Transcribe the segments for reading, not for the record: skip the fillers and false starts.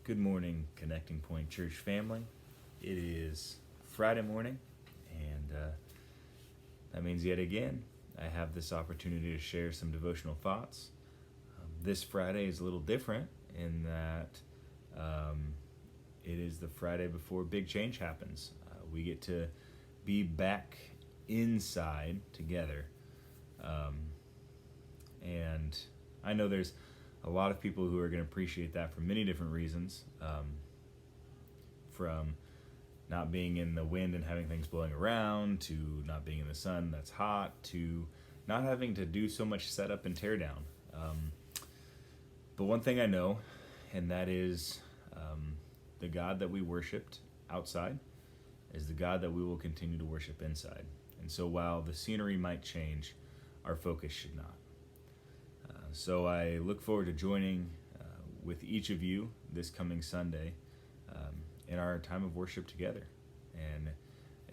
Good morning, Connecting Point Church family. It is Friday morning, and that means yet again I have this opportunity to share some devotional thoughts. This Friday is a little different in that it is the Friday before big change happens. We get to be back inside together. And I know there's a lot of people who are going to appreciate that for many different reasons, from not being in the wind and having things blowing around, to not being in the sun that's hot, to not having to do so much setup and tear down. But one thing I know, and that is the God that we worshiped outside is the God that we will continue to worship inside. And so while the scenery might change, our focus should not. So I look forward to joining with each of you this coming Sunday in our time of worship together, and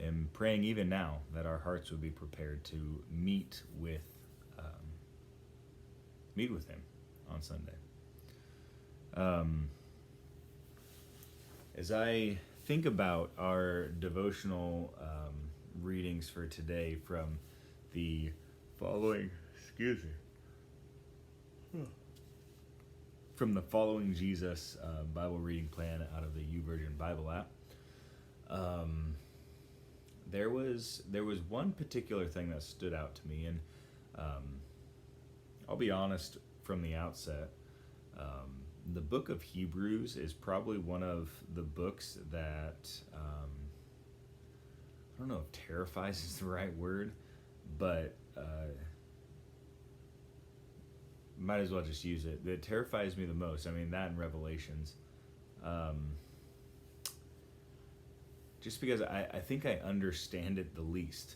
am praying even now that our hearts would be prepared to meet with Him on Sunday. As I think about our devotional readings for today from the following, from the Following Jesus Bible reading plan out of the YouVersion Bible app, there was one particular thing that stood out to me, and I'll be honest from the outset. The book of Hebrews is probably one of the books that I don't know if terrifies is the right word, but might as well just use it. That terrifies me the most. I mean, that and Revelations. Just because I think I understand it the least.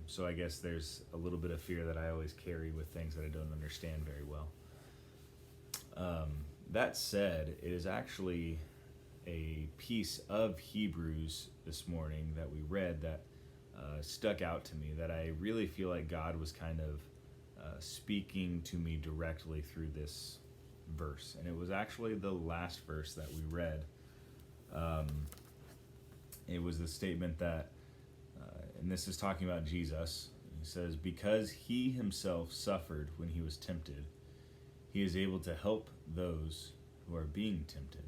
So I guess there's a little bit of fear that I always carry with things that I don't understand very well. That said, it is actually a piece of Hebrews this morning that we read that stuck out to me, that I really feel like God was kind of speaking to me directly through this verse. And it was actually the last verse that we read. It was the statement that, and this is talking about Jesus, he says, because he himself suffered when he was tempted, he is able to help those who are being tempted.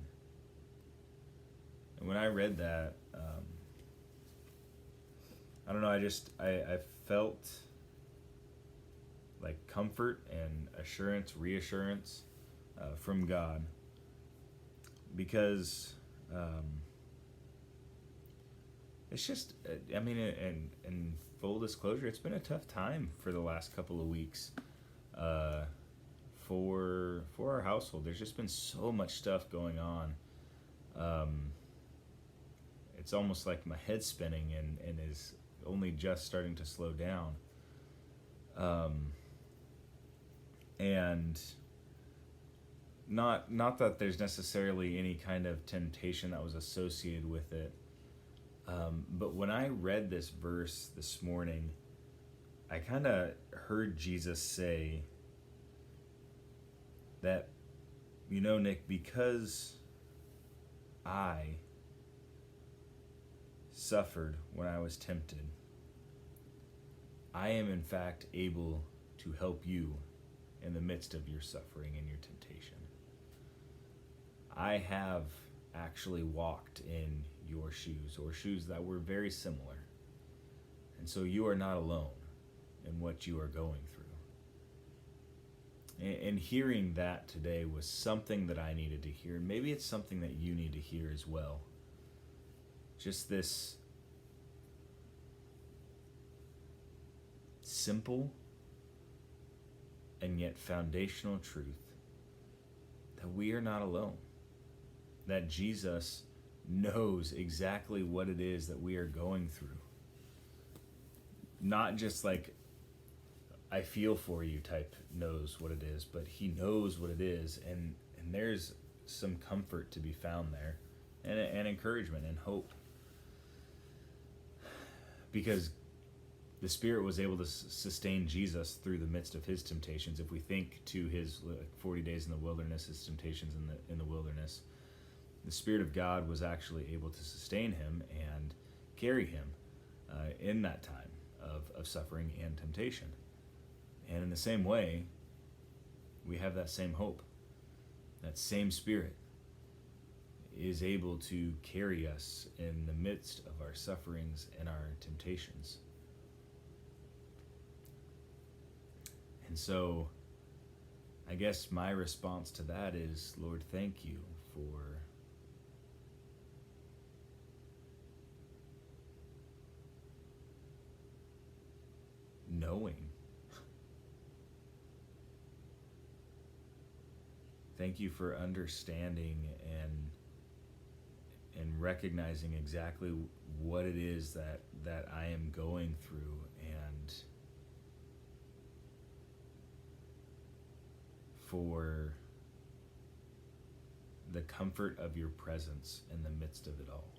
And when I read that, I don't know, I felt like comfort and reassurance from God, because it's just, I mean, in full disclosure, it's been a tough time for the last couple of weeks for our household. There's just been so much stuff going on. It's almost like my head's spinning and is only just starting to slow down. And not that there's necessarily any kind of temptation that was associated with it. But when I read this verse this morning, I kind of heard Jesus say that, Nick, because I suffered when I was tempted, I am in fact able to help you in the midst of your suffering and your temptation. I have actually walked in your shoes, or shoes that were very similar. And so you are not alone in what you are going through. And hearing that today was something that I needed to hear. Maybe it's something that you need to hear as well. Just this simple and yet foundational truth that we are not alone. That Jesus knows exactly what it is that we are going through. Not just like, I feel for you type knows what it is, but he knows what it is, and there's some comfort to be found there, and encouragement and hope. Because the Spirit was able to sustain Jesus through the midst of his temptations. If we think to his 40 days in the wilderness, his temptations in the wilderness, the Spirit of God was actually able to sustain him and carry him in that time of suffering and temptation. And in the same way, we have that same hope. That same Spirit is able to carry us in the midst of our sufferings and our temptations. And so, I guess my response to that is, Lord, thank you for knowing. Thank you for understanding and recognizing exactly what it is that I am going through, and for the comfort of your presence in the midst of it all.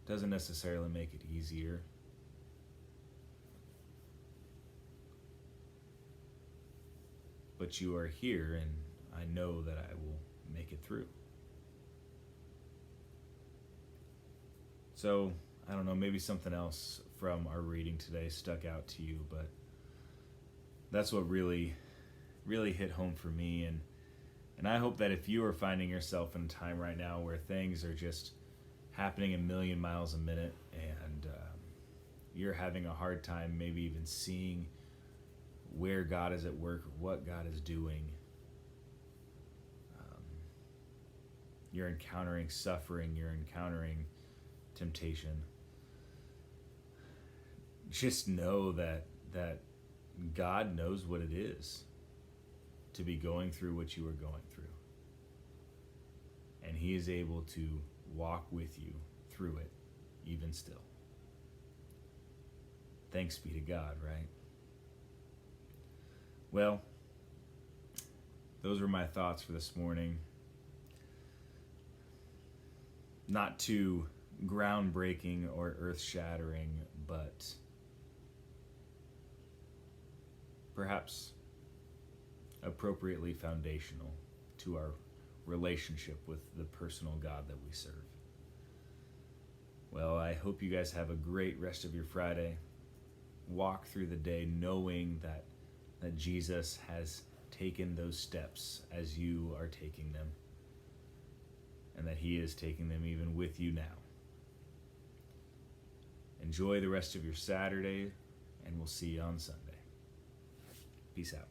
Doesn't necessarily make it easier, but you are here, and I know that I will make it through. So, I don't know, maybe something else from our reading today stuck out to you, but that's what really hit home for me. And I hope that if you are finding yourself in a time right now where things are just happening a million miles a minute, and you're having a hard time maybe even seeing where God is at work or what God is doing, you're encountering suffering, you're encountering temptation, just know that God knows what it is to be going through what you are going through. And he is able to walk with you through it, even still. Thanks be to God, right? Well, those were my thoughts for this morning. Not too groundbreaking or earth-shattering, but perhaps appropriately foundational to our relationship with the personal God that we serve. Well, I hope you guys have a great rest of your Friday. Walk through the day knowing that Jesus has taken those steps as you are taking them, and that he is taking them even with you now. Enjoy the rest of your Saturday, and we'll see you on Sunday. Peace out.